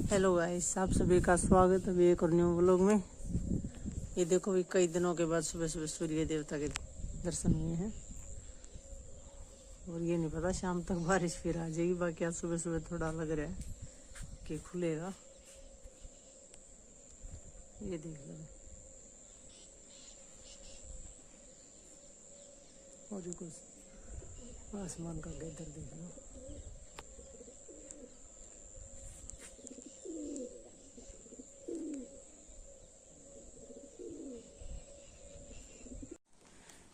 Hello guys, आप सभी का स्वागत है एक और न्यू व्लॉग में। ये देखो भी कई दिनों के बाद सुबह सुबह सूर्य देवता के दर्शन हुए हैं और ये नहीं पता शाम तक बारिश फिर आ जाएगी। बाकी आज सुबह सुबह थोड़ा लग रहा है कि खुलेगा। ये देख लो और जो कुछ आसमान का गैदर देख लो।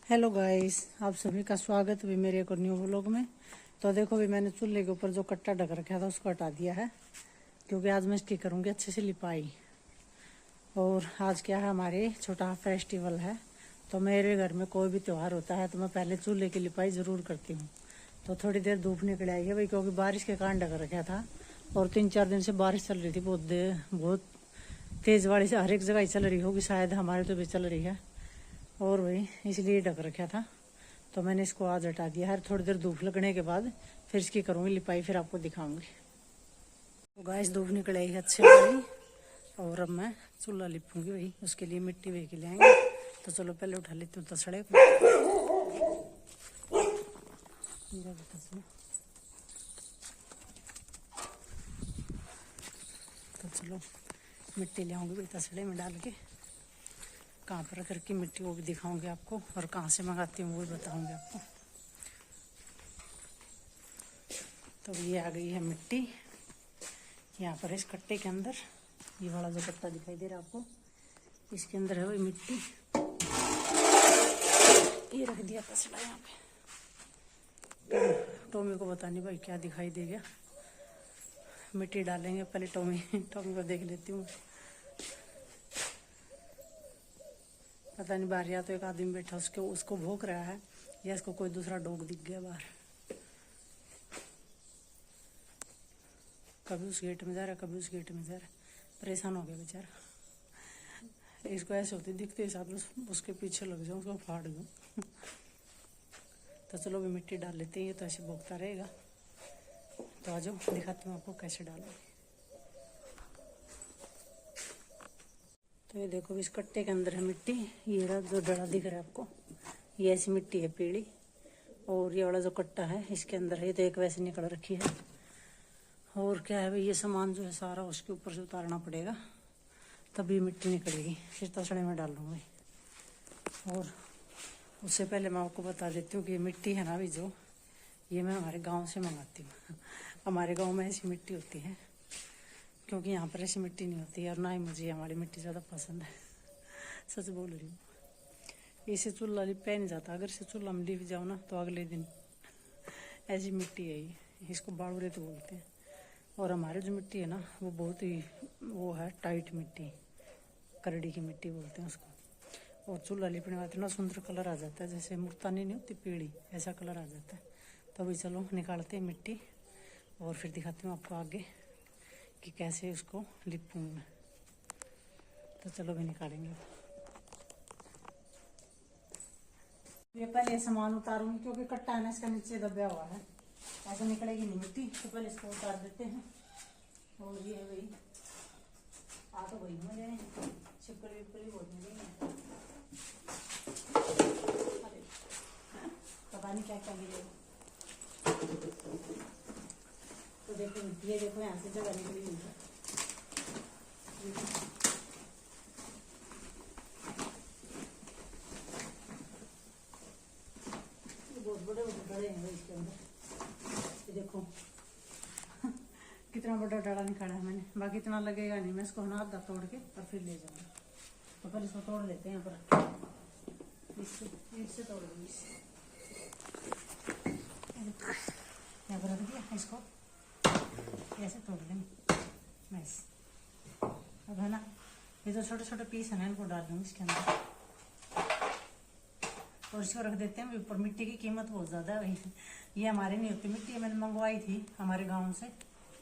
हेलो गाइस, आप सभी का स्वागत है मेरे एक और न्यू व्लॉग में। तो देखो भी मैंने चूल्हे के ऊपर जो कट्टा ढक रखा था उसको हटा दिया है, क्योंकि आज मैं इसकी करूँगी अच्छे से लिपाई। और आज क्या है, हमारे छोटा फेस्टिवल है। तो मेरे घर में कोई भी त्यौहार होता है तो मैं पहले चूल्हे की लिपाई ज़रूर करती हूँ। तो थोड़ी देर धूप निकल आई है भाई, क्योंकि बारिश के कारण ढक रखा था और 3-4 दिन से बारिश चल रही थी। बहुत तेज़ बारिश हर एक जगह ही चल रही होगी, शायद हमारे तो भी चल रही है। और वही इसलिए ढक रखा था, तो मैंने इसको आज हटा दिया है। थोड़ी देर धूप लगने के बाद फिर इसकी करूँगी लिपाई, फिर आपको दिखाऊंगी। तो गैस धूप निकल आई अच्छे भाई, और अब मैं चूल्हा लिपूंगी भाई। उसके लिए मिट्टी वे के ले आएंगे। तो चलो पहले उठा लेती हूँ तसड़े को। तो चलो मिट्टी ले आऊँगी भाई तसड़े में डाल के। कहाँ पर करके मिट्टी वो भी दिखाऊंगी आपको, और कहाँ से मंगाती हूँ वो भी बताऊंगी आपको। तो ये आ गई है मिट्टी यहाँ पर इस कट्टे के अंदर। ये वाला जो कट्टा दिखाई दे रहा है आपको, इसके अंदर है वही मिट्टी। ये रख दिया तसला यहाँ पे। टोमी को पता नहीं भाई क्या दिखाई दे गया। मिट्टी डालेंगे पहले। टोमी को देख लेती हूँ। पता नहीं बाहर या तो एक आदमी बैठा उसको भौंक रहा है, या इसको कोई दूसरा डॉग दिख गया बाहर। कभी उस गेट में जा रहा है, कभी उस गेट में जा रहा है। परेशान हो गया बेचारा। इसको ऐसे होती दिखते ही साथ उसके पीछे लग जाऊँ, उसको फाड़ दूँ। तो चलो भी मिट्टी डाल लेते हैं, ये तो ऐसे भौंकता रहेगा। तो आज दिखाती हूँ आपको कैसे डालूँ। तो ये देखो इस कट्टे के अंदर है मिट्टी। ये रहा जो डड़ा दिख रहा है आपको, ये ऐसी मिट्टी है पीली। और ये वाला जो कट्टा है इसके अंदर है, तो एक वैसे निकल रखी है। और क्या है भाई, ये सामान जो है सारा उसके ऊपर से उतारना पड़ेगा, तभी मिट्टी निकलेगी। फिर तसड़े में डाल लूँगी। और उससे पहले मैं आपको बता देती हूँ कि ये मिट्टी है ना भी जो, ये मैं हमारे गाँव से मंगाती हूँ। हमारे गाँव में ऐसी मिट्टी होती है, क्योंकि यहाँ पर ऐसी मिट्टी नहीं होती है। और ना ही मुझे हमारी मिट्टी ज़्यादा पसंद है, सच बोल रही हूँ। इसे चूल्हा लिपा नहीं जाता। अगर इसे चूल्हा में लिप जाओ ना तो अगले दिन ऐसी मिट्टी है ये। इसको बाड़ूरे तो बोलते हैं। और हमारे जो मिट्टी है ना वो बहुत ही वो है टाइट मिट्टी, करड़ी की मिट्टी बोलते हैं उसको। और चूल्हा लिपने वाले इतना सुंदर कलर आ जाता है, जैसे मुल्तानी नहीं होती पीली, ऐसा कलर आ जाता है। तो अभी चलो निकालते हैं मिट्टी, और फिर दिखाती हूँ आपको आगे कि कैसे उसको लिपूँ मैं। तो चलो भी निकालेंगे। ये पहले सामान उतारूंगी, क्योंकि कट्टा है ना इसका नीचे दबा हुआ है, ऐसे निकलेगी नहीं मिट्टी। तो पहले इसको उतार देते हैं। और ये है भाई, आ तो वही मजे छिपकली विपकली बहुत मिलेगी। अरे पता नहीं क्या क्या मिलेगा। तो देखो ये देखो यहाँ से जगह निकली हुई है। बहुत बड़े बड़े डले हैं इसके अंदर। ये देखो कितना बड़ा डला निकाला है मैंने। बाकी इतना लगेगा नहीं, मैं इसको हाथ तोड़ के और फिर ले जाऊंगा। तो पहले इसको तोड़ लेते हैं। यहाँ पर इससे तोड़ दूँगी। यहाँ पर रख दिया इसको, ऐसे तोड़ लेंगे बस। अब है ना, ये जो छोटे छोटे पीस है ना इनको डाल दूँगी इसके अंदर, और इसको रख देते हैं ऊपर। मिट्टी की कीमत बहुत ज़्यादा है भाई। ये हमारे नहीं होती मिट्टी, मैंने मंगवाई थी हमारे गांव से,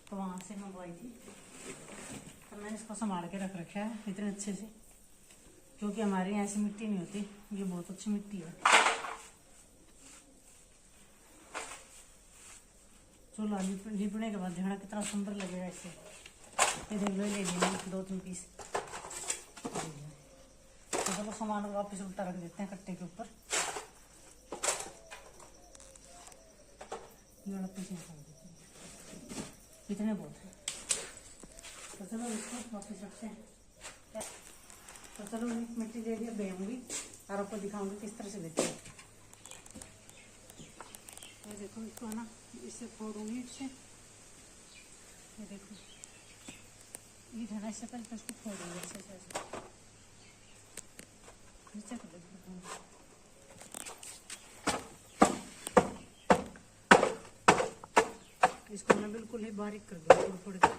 तो वहाँ से मंगवाई थी। तो मैंने इसको संभाल के रख रखा है इतने अच्छे से, क्योंकि हमारे यहाँ ऐसी मिट्टी नहीं होती। ये बहुत अच्छी मिट्टी है। चूल्हा लिपने के बाद देखना कितना सुंदर लगेगा इससे। ये देख लो, ले लिए 2-3 पीस। तो चलो सामान को वापस उल्टा रख देते हैं कट्टे के ऊपर। ये वाला पीस निकाल देते हैं, इतने बहुत है। तो चलो इसको वापस रखते हैं। तो चलो मिट्टी ले लिया, बेहूंगी और आपको दिखाऊंगी किस तरह से लेते हैं। ये देखो, इसको है ना इससे फोड़ूंगी इससे। ये देखो ईट है ना, इससे पहले इसको फोड़ूंगी अच्छे से ऐसे नीचे कर देती। इसको मैं बिल्कुल ही बारीक कर दूंगी थोड़ी थोड़ी।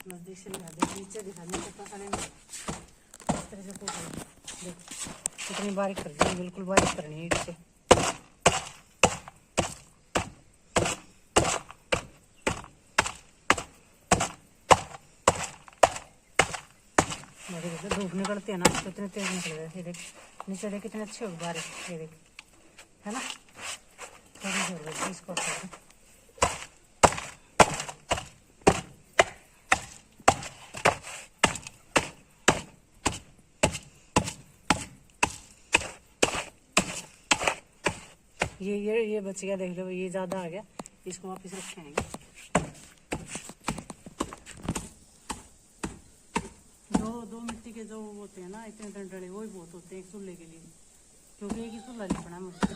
नजदीक से लगा दे, नीचे दिखाने से पता नहीं इस तरह से फोड़। देखो कितनी बारीक कर दी, बिल्कुल बारीक करनी है ईट से। धूप निकलती है ना तो इतने तेज निकल गए। ये देख नीचे देख कितने अच्छे हो बारीक। ये देख है ना, थोड़ी देर लगी इसको। ये बच गया, देख लो ये ज़्यादा आ गया, इसको वापस रखेंगे। दो मिट्टी के जो होते हैं ना इतने डंडे, वो ही बहुत होते हैं एक चूल्हे के लिए, क्योंकि एक ही चूल्हा लिपना है मुझे।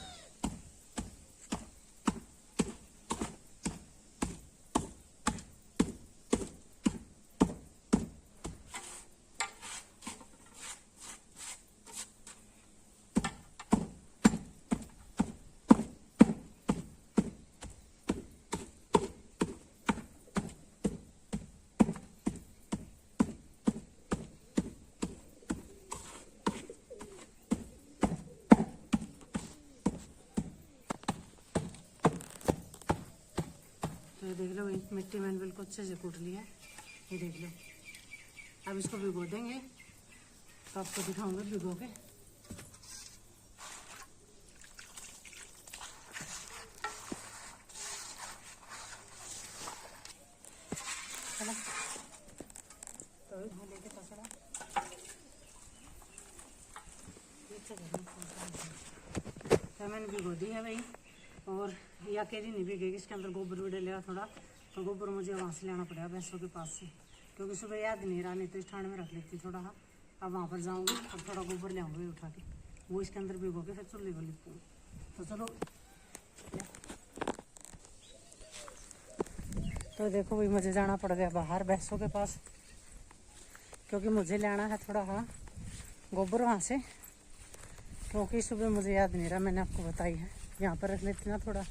तो ये देख लो मिट्टी मैंने बिल्कुल अच्छे से कूट लिया है। ये देख लो, अब इसको भिगो देंगे, तो आपको दिखाऊंगा भिगो के। चलो तो लेके पसड़ा तो मैंने भिगो दी है भाई। और ये अकेली नहीं भीगेगी, इसके अंदर गोबर भी डलेगा थोड़ा, तो गोबर मुझे वहाँ से लाना पड़ेगा भैंसों के पास से, क्योंकि सुबह याद नहीं रहा, नहीं तो इस ठंड में रख लेती थोड़ा। हाँ अब वहाँ पर जाऊँगी और थोड़ा गोबर ले आऊँगी उठा के, वो इसके अंदर भिगो के फिर चूल्हे को लिपूँगी। तो चलो, तो देखो भाई मुझे जाना पड़ गया बाहर भैंसों के पास, क्योंकि मुझे लाना है थोड़ा हाँ गोबर वहाँ से, क्योंकि सुबह मुझे याद नहीं रहा, मैंने आपको बताई है। यहाँ पर रख लेती ना थोड़ा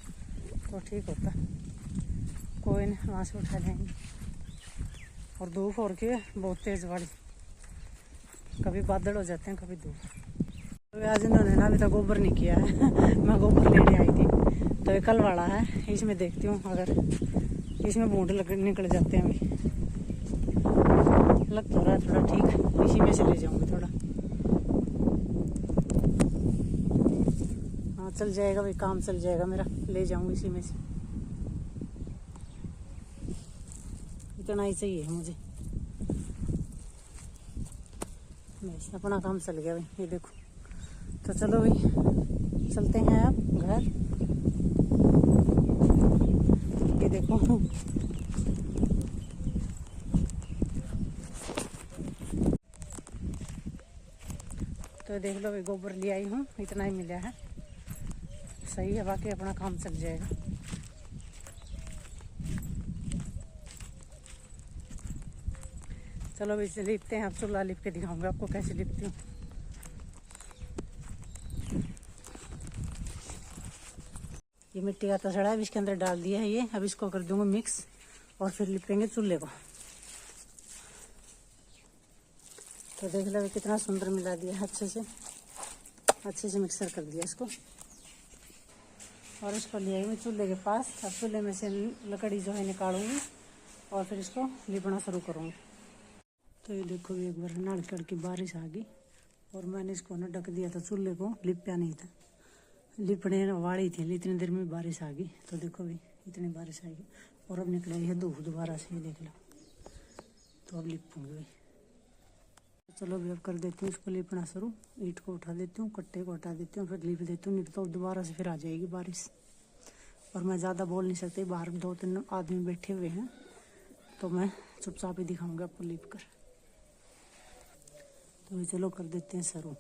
तो ठीक होता, कोई नहीं वहाँ से उठा लेंगे। और धूप हो रखी है बहुत तेज़ वाली, कभी बादल हो जाते हैं कभी धूप। तो आज इन्होंने ना अभी तक गोबर नहीं किया है मैं गोबर लेने आई थी, तो ये कल वाला है, इसमें देखती हूँ अगर इसमें बूंद निकल जाते हैं। अभी लग तो रहा है थोड़ा ठीक, इसी में से ले जाऊँगी थोड़ा। हाँ चल जाएगा भाई, काम चल जाएगा मेरा, ले जाऊँगी इसी में से। इतना ही चाहिए मुझे, बस अपना काम चल गया भाई। ये देखो, तो चलो भाई चलते हैं अब घर। ये देखो तो देख लो भाई गोबर ले आई हूँ, इतना ही मिला है, सही है, बाकी अपना काम चल जाएगा। चलो भाई लिपते हैं, अब चूल्हा लिप के दिखाऊंगा आपको कैसे लिपती हूँ। ये मिट्टी का तसड़ा है, इसके अंदर डाल दिया है ये, अब इसको कर दूंगा मिक्स और फिर लिपेंगे चूल्हे को। तो देख लो कितना सुंदर मिला दिया है, अच्छे से मिक्सर कर दिया इसको। और इसको ले आई मैं चूल्हे के पास, अब चूल्हे में से लकड़ी जो है निकालूंगी और फिर इसको लिपना शुरू करूँगी। तो ये देखो एक बार नारियल की बारिश आ गई और मैंने इसको ना ढक दिया था, चूल्हे को लिपया नहीं था, लिपने वाली थी, इतनी देर में बारिश आ गई। तो देखो भी इतनी बारिश आएगी और अब निकला है धूप दोबारा से, ये देख लो। तो अब लिपूंगी भाई। चलो अभी अब कर देती हूँ इसको लिपना शुरू। ईंट को उठा देती हूँ, कट्टे को हटा देती हूँ, फिर लिप देती हूँ। नहीं तो दोबारा से फिर आ जाएगी बारिश। और मैं ज़्यादा बोल नहीं सकती, बाहर 2-3 आदमी बैठे हुए हैं, तो मैं चुपचाप ही दिखाऊंगा आपको लिप कर। तो चलो कर देते हैं शुरू।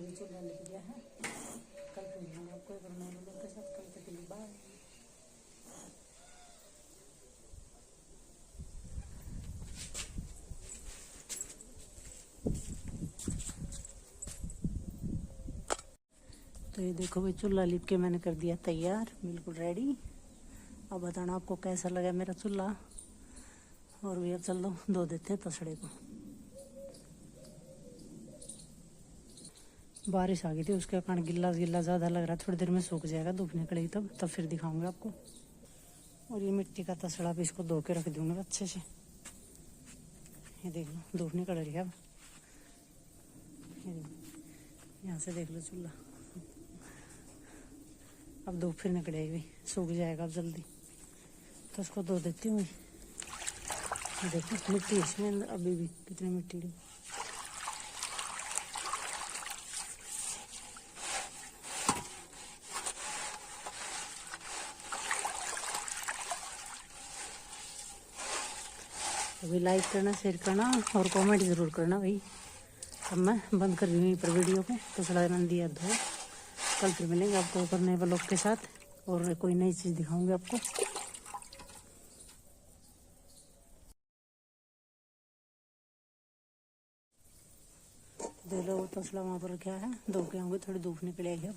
अभी चूल्हा लिख दिया है। कल फिर मिलूंगा आपको एक और नए लोग के साथ। कल तक के लिए बाय। तो ये देखो भाई, चूल्हा लिप के मैंने कर दिया तैयार, बिल्कुल रेडी। अब बताना आपको कैसा लगा मेरा चूल्हा। और भी अब चल दो धो देते हैं तसड़े को। बारिश आ गई थी, उसके कारण गिल्ला गिल्ला ज़्यादा लग रहा है। थोड़ी देर में सूख जाएगा, धूप निकलेगी तब फिर दिखाऊंगा आपको। और ये मिट्टी का तसड़ा भी इसको धो के रख दूंगा अच्छे से। ये देख लो धूप निकल रही है अब। यहाँ से देख लो चूल्हा, अब धूप फिर निकलेगी, सूख जाएगा अब जल्दी। तो इसको धो देती हूँ। देखो मिट्टी इसमें अभी भी कितनी मिट्टी है। अभी लाइक करना, शेयर करना और कमेंट ज़रूर करना भाई। अब मैं बंद कर रही हूँ पर वीडियो को। तो थोड़ा नंदी धो। कल फिर मिलेंगे आपको एक नए ब्लॉग के साथ और कोई नई चीज़ दिखाऊंगी आपको। देख लो तसला वहाँ पर क्या है, धो के आऊँगी, थोड़ी धूप निकलेगी अब।